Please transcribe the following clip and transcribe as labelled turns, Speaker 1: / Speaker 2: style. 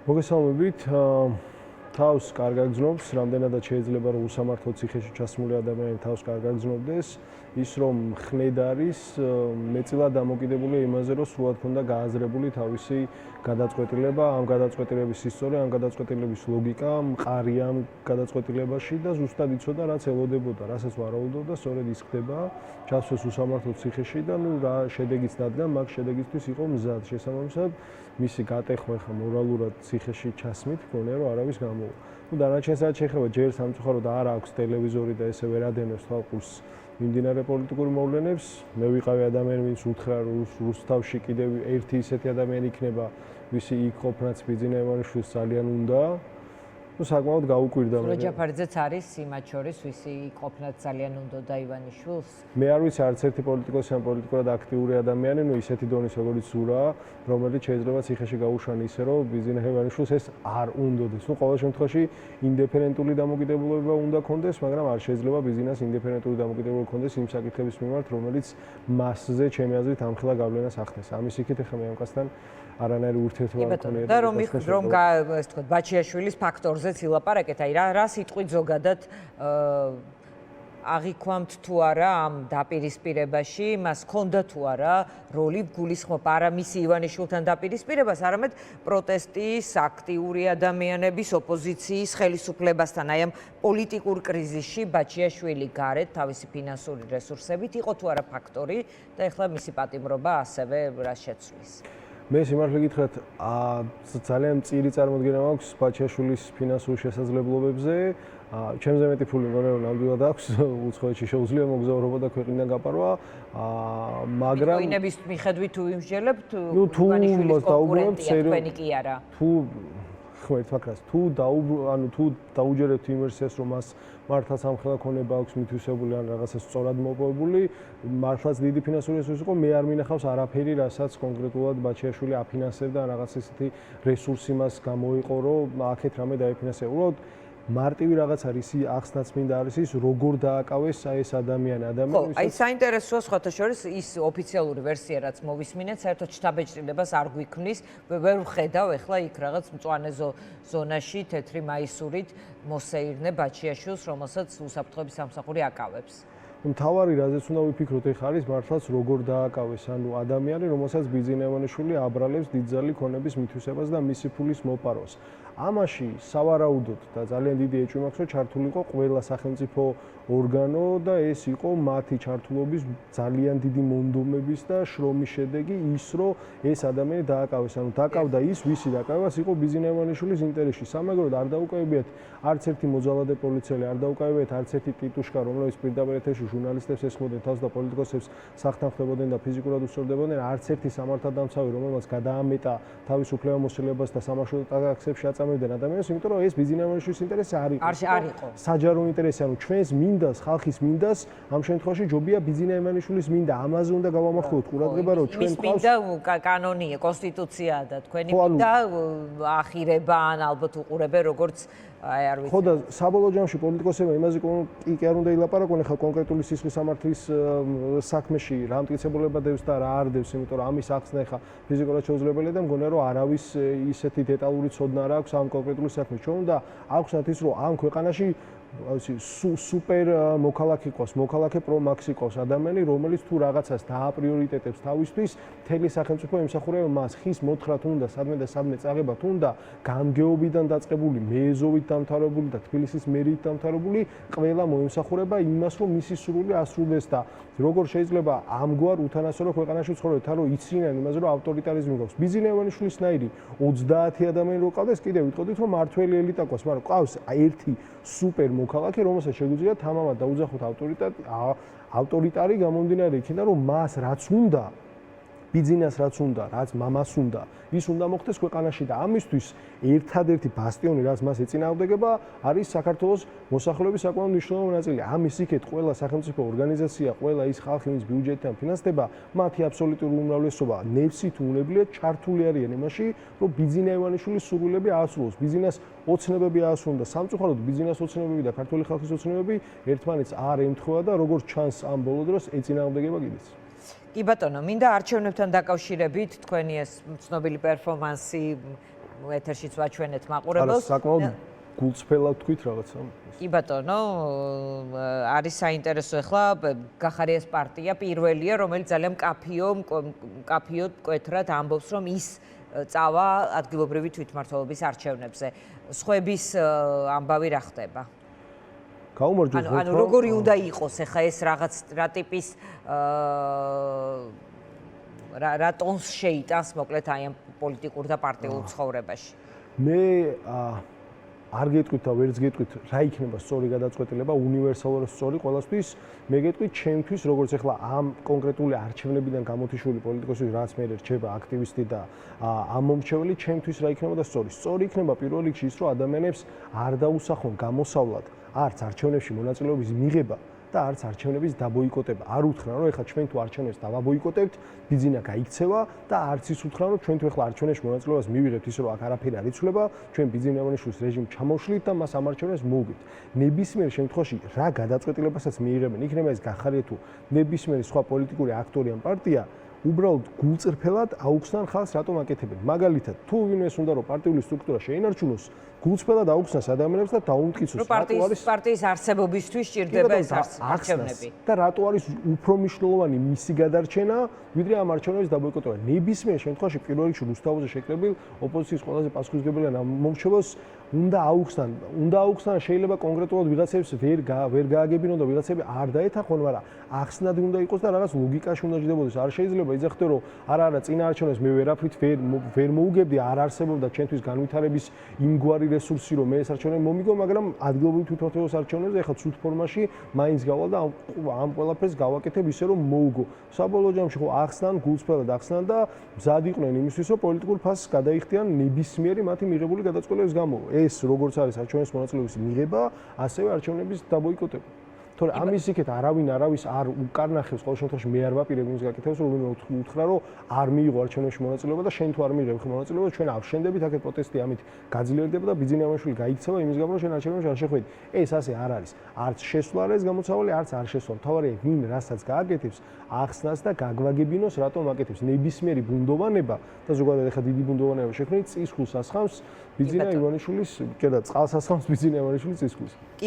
Speaker 1: მოგესალმებით. თავს კარგად გრძნობს, რამდენადაც შეიძლება რომ უსამართლო ციხეში ჩასმული ადამიანი თავს კარგად გრძნობდეს, ის რომ ხნედ არის მეტწილად დამოკიდებული იმაზე, რომ სრულად ქონდა გააზრებული თავისი გადაწყვეტილება, ამ გადაწყვეტილების ისტორია, ამ გადაწყვეტილების ლოგიკა, მყარი ამ გადაწყვეტილებაში და ზუსტად იცოდა, რაც ელოდებოდა, რასაც ვარაუდობდა, სწორედ ის ხდება, ჩასვეს უსამართლო ციხეში და რა შედეგიც დადგა, მაგ შედეგისთვის იყო მზად. შესაბამისად, მისი გატეხვა ხა მორალურად ციხეში ჩასმით, მგონია რომ არავის გამოვა. დანარჩენს რაც შეეხება ჯერ სამწუხაროდ არ აქვს ტელევიზორი და ესე ვერ ადენებს თვალყურს მიმდინარე პოლიტიკურ მოვლენებს. მე ვიყავი ადამიანი, ვინც უთხრა რუსთავში კიდევ ერთი ისეთი ადამიანი იქნება, ვისი იქ ყოფნაც ბიძინა ივანიშვილს ძალიან უნდა. საკმაოდ გაუკვირდა მე.
Speaker 2: ჯაფარიძეც არის იმათ შორის, ვისი ყოფნაც ძალიან უნდა და ივანიშვილს.
Speaker 1: მე არ ვიცი არც ერთი პოლიტიკოსი ან პოლიტიკურად აქტიური ადამიანი, ისეთი დონის როგორც ზურა, რომელიც შეიძლება ციხეში გაუშვან ისე, რომ ბიძინა ივანიშვილს ეს არ უნდოდეს. ყოველ შემთხვევაში ინდიფერენტული დამოკიდებულება უნდა კონდეს, მაგრამ არ შეიძლება ბიძინას ინდიფერენტული დამოკიდებულება კონდეს იმ საკითხების მიმართ, რომელიც მასზე ჩემი აზრით ამხელა გავლენას ახდენს. ამის იქით ახლა მე ამ კაცთან არანაირი ურთიერთობა მქონია.
Speaker 2: და რომ ეს თქვა ბაჩიაშვილის ფაქტორზეც ილაპარაკეთ, აი რა სიტყვით ზოგადად აღიქვამთ თუ არა ამ დაპირისპირებაში, მას ჰქონდა თუ არა როლი გულისხმობ არა მისი ივანიშვილთან დაპირისპირებას, არამედ პროტესტის აქტიური ადამიანების ოპოზიციის ხელისუფლებასთან, აი ამ პოლიტიკურ კრიზისში ბაჩიაშვილი გარეთ თავისი ფინანსური რესურსებით იყო თუ არა ფაქტორი და ეხლა მისი პატიმრობა ასევე რა შეცვლის.
Speaker 1: მე სიმართლე გითხრათ, ძალიან მწირი წარმოდგენა მაქვს ბაჩიაშვილის ფინანსურ შესაძლებლობებზე. ჩემზე მეტი ფული მგონია რომ ნამდვილად აქვს, უცხოეთში შეუძლია მოგზაურობა და ქვეყნიდან გაპარვა, მაგრამ
Speaker 2: ინების მიხედვით თუ იმსჯელებთ,
Speaker 1: თუ
Speaker 2: კონკურენტია თქვენი კი არა.
Speaker 1: თუ ხმერთ ფაქრას, თუ დაუჯერებთ იმ ვერსიას, რომ მას მართლაც ამხელა ქონება აქვს მითვისებული ან რაღაცა სწორად მოპოვებული, მართლაც დიდი ფინანსური რესურსი იყო, მე არ მინახავს არაფერი, რასაც კონკრეტულად ბაჩიაშვილი აფინანსებდა, რაღაც ესეთი რესურსი მას გამოიყო, რომ აქეთ რამე დაიფინანსება. უბრალოდ მარტივი რაღაც არის, ახსნაც მინდა არის ის, როგორ დააკავეს ეს ადამიანი.
Speaker 2: ხო, აი საინტერესოა სხვათა შორის ის ოფიციალური ვერსია, რაც მოვისმინეთ, საერთოდ შტაბ-ეჭრილებას არ გვიქმნის, ვერ ვხედავ ეხლა იქ რაღაც მწვანე ზონაში თეთრი მაისურით მოსეირნე ბაჩიაშვილს, რომელსაც უსაფრთხოების სამსახური აკავებს.
Speaker 1: მთავარი რაზეც უნდა ვიფიქროთ ეხლა არის მართლაც როგორ დააკავეს ადამიანი, რომელსაც ბიძინა ივანიშვილი აბრალებს დიდძალი ქონების მითვისებას და მისი ფულის მოპარვას. ამაში სავარაუდოდ და ძალიან დიდი ეჭვი მაქვს, რომ ჩართული იყო ყველა სახელმწიფო ორგანო და ეს იყო მათი ჩართულობის ძალიან დიდი მონდომების და შრომის შედეგი ის, რომ ეს ადამიანი დააკავეს. დაკავდა ის, ვისი დაკავებას იყო ბიძინა ივანიშვილის ინტერესში. სამაგეროდ არ დაუკავებიათ არც ერთი მოძალადე პოლიციელი, არ დაუკავებიათ არც ერთი ტიტუშკა, რომელიც პირდაპირ ეთერში ჟურნალისტებს ესხმოდნენ თავს და პოლიტიკოსებს სახთან ხვდებოდნენ და ფიზიკურად უსწორდებოდნენ, არც ერთი სამართალდამცავი, რომელმაც გადაამეტა თავის უფლებამოსილებას და სამართალ ტაქსებში აწამებდნენ ადამიანებს, იმიტომ რომ ეს ბიძინა ივანიშვილის ინტერესი არ იყო. საჯარო ინტერესი, ჩვენს მინდას, ხალხის მინდას ამ შემთხვევაში ჯობია ბიძინა ივანიშვილის მინდა. ამაზე უნდა გავამახვილოთ ყურადღება, რომ ჩვენ
Speaker 2: ყავს მინდა კანონია, კონსტიტუციაა და თქვენი მინდა ახირება ან ალბათ უყურებენ როგორც აი არ ვიცი.
Speaker 1: ხო და საბოლოო ჯამში პოლიტიკოსებმა იმაზე კი არ უნდა ილაპარაკონ ახლა კონკრეტული სისხლის სამართლის საქმეში რა მტკიცებულება დევს და რა არ დევს, იმიტომ რომ ამის ახსნა ახლა ფიზიკურად შეუძლებელია და მგონია რომ არავის ისეთი დეტალური ცოდნა არ აქვს ამ კონკრეტული საქმეში. ჩვენ უნდა აღვხსნათ ის, რომ ამ ქვეყანაში სუპერ მოქალაქე ყავს, მოქალაქე პრომაქს ყავს ადამიანი, რომელიც თუ რაღაცას დააპრიორიტეტებს თავისთვის, მთელი სახელმწიფო ემსახურება მას, ხის მოთხრათ უნდა, სადმე და სადმე წაღებათ უნდა, გამგეობიდან დაწყებული, მეეზოვით დამთავრებული და თბილისის მერიით დამთავრებული, ყველა მოემსახურება იმას, რომ მისი სურვილი ასრულდეს და როგორ შეიძლება ამგვარ უთანასწორო ქვეყანაში ცხოვრობთ, რომ იცინიან იმაზე, რომ ავტორიტარიზმი გვაქვს. ბიძინა ივანიშვილისნაირი 30 ადამიანი რო ყავდეს, კიდევ ვიტყოდით, რომ მართველი ელიტა გვაქვს, მაგრამ ყავს ერთი სუპერ მოქალაქე, რომელსაც შეგვიძლია თამამად დაუძახოთ ავტორიტარი გამომდინარე იქიდან, რომ მას რაც უნდა, ბიძინას რაც უნდა, რაც მამას უნდა, ის უნდა მოხდეს ქვეყანაში და ამისთვის ერთადერთი ბასტიონი, რაც მას ეწინააღმდეგება, არის საქართველოს მოსახლეობის საკმაოდ მნიშვნელოვანი ნაწილი. ამის იქეთ ყველა სახელმწიფო ორგანიზაცია, ყველა ის ხალხი, ვინც ბიუჯეტიდან ფინანსდება, მათი აბსოლუტური უმრავლესობა ნებსით უნებლიეთ ჩართული არიან იმაში, რომ ბიძინა ივანიშვილის სურვილები აასრულოს. ბიძინას ოცნებები აასრულონ და სამწუხაროდ ბიძინას ოცნებები და ქართული ხალხის ოცნებები ერთმანეთს არ ემთხვევა და როგორც ჩანს ამ ბოლო დროს ეწინააღმდეგება კიდეც.
Speaker 2: კი ბატონო, მინდა არჩევნებთან დაკავშირებით თქვენი ეს ცნობილი პერფორმანსი ეთერშიც ვაჩვენეთ
Speaker 1: არა,
Speaker 2: მაყურებელს.
Speaker 1: საკმაოდ გულწრფელად თქვით რაღაცა.
Speaker 2: კი ბატონო, არის საინტერესო ახლა გახარიას პარტია პირველია, რომელიც ძალიან მკაფიოდ მკვეთრად ამბობს, რომ ის წავა ადგილობრივი თვითმმართველობის არჩევნებზე. სხვების ამბავი რა ხდება?
Speaker 1: გაუმარჯოს
Speaker 2: ანუ როგორი უნდა იყოს ახლა ეს რაღაც რა ტიპის რა ტონს შეიტანს მოკლედ აი ამ პოლიტიკურ და პარტიულ ცხოვრებაში?
Speaker 1: მე არ გეტყვით და ვერც გეტყვით რა იქნება სწორი გადაწყვეტილება, უნივერსალურად სწორი ყველასთვის. მე გეტყვით ჩემთვის, როგორც ახლა ამ კონკრეტული არჩევნებიდან გამოთიშული პოლიტიკოსი, რაც მე რჩება აქტივისტი და ამომრჩეველი, ჩემთვის რა იქნება და სწორი. სწორი იქნება პირველ რიგში ის, რომ ადამიანებს არ დაუსახონ გამოსავლად არც არჩევნებში მონაწილეობის მიღება და არც არჩევნების დაბოიკოტება. არ უთხრან, რომ ეხლა ჩვენ თუ არჩევნებს დავაბოიკოტებთ, ბიძინა გაიქცევა და არც ის უთხრან, რომ ჩვენ თუ ეხლა არჩევნებში მონაწილეობას მივიღებთ ისე რომ აქ არაფერი არ იცვლება, ჩვენ ბიძინა ივანიშვილის რეჟიმ ჩამოვშლით და მას ამ არჩევნებს მოვუგებთ. ნებისმიერ შემთხვევაში რა გადაწყვეტილებასაც მიიღებენ, იქნება ეს გახარია თუ ნებისმიერი სხვა პოლიტიკური აქტორი ან პარტია, უბრალოდ გულწრფელად აუხსნან ხალხს რატომ აკეთებენ. მაგალითად, თუ ვინმეს უნდა რომ პარტიული სტრუქტურა შეინარჩუნოს, გულწრფელად აუხსნას ადამიანებს და დაუმტკიცოს
Speaker 2: პარტიის არსებობისთვის სჭირდება ეს არჩევნები.
Speaker 1: და რატო არის უფრო მნიშვნელოვანი მისი გადარჩენა, ვიდრე ამ არჩევნების დაბოიკოტება. ნებისმიერ შემთხვევაში პირველ რიგში რუსთავზე შეკრებილ ოპოზიციის ყველაზე პასუხისმგებელიან მომრჩეველს უნდა აუხსნან, შეიძლება კონკრეტულად ვიღაცებს ვერ გააგებინონ და ვიღაცები არ დაეთანხმონ, მაგრამ ახსნადი უნდა იყოს და რაღაც ლოგიკაში უნდა ჯდებოდეს. არ შეიძლება იძახდე რომ არა, წინა არჩევნებს მე ვერაფრით ვერ მოუგებდი, არ არსებობდა ჩვენთვის განვითარების იმგვარი რესურსი, რომ მე ეს არჩევნები მომიგო, მაგრამ ადგილობრივი თვითმმართველობის არჩევნებზე ახლა ცუდ ფორმაში მაინც გავალ და ამ ყველაფერს გავაკეთებ ისე რომ მოუგო. საბოლოო ჯამში ხო ახსნან, გულწრფელად ახსნან და მზად იყვნენ იმისთვის, რომ პოლიტიკურ ფასს გადაიხდიან ნებისმიერი მათი მიღებული გადაწყვეტილების გამო. ეს როგორც არის არჩევნების მონაწილეობის მიღება, ასევე არჩევნების დაბოიკოტება. თორე ამის იქეთ არავის არ უკარნახებს, ყოველ შემთხვევაში მე არ ვაპირებ იმის გაკეთებას, რომ ვინმე უთხრა, რომ არ მიიღო არჩევნებში მონაწილეობა და შენ თუ არ მიიღებ მონაწილეობა, ჩვენ ავშენდებით, აქეთ პროტესტი ამით გაძლიერდება და ბიძინა ივანიშვილი გაიქცევა იმის გამო, რომ შენ არჩევნებში არ შეხვედი. ეს ასე არ არის. არც შესვლა არის გამოცავალი, არც არ შესვლა. თავარია ვინ რასაც გააკეთებს, ახსნას და გაგვაგებინოს, რატომ აკეთებს. ნებისმიერი ბუნდოვანება და ზოგადად ახლა დიდი ბუნდოვანება შექმნით წისხლს ასხამს ბიძინა ივანიშვილის, და წყალს ასხამს ბიძინა ივანიშვილის წისხლს.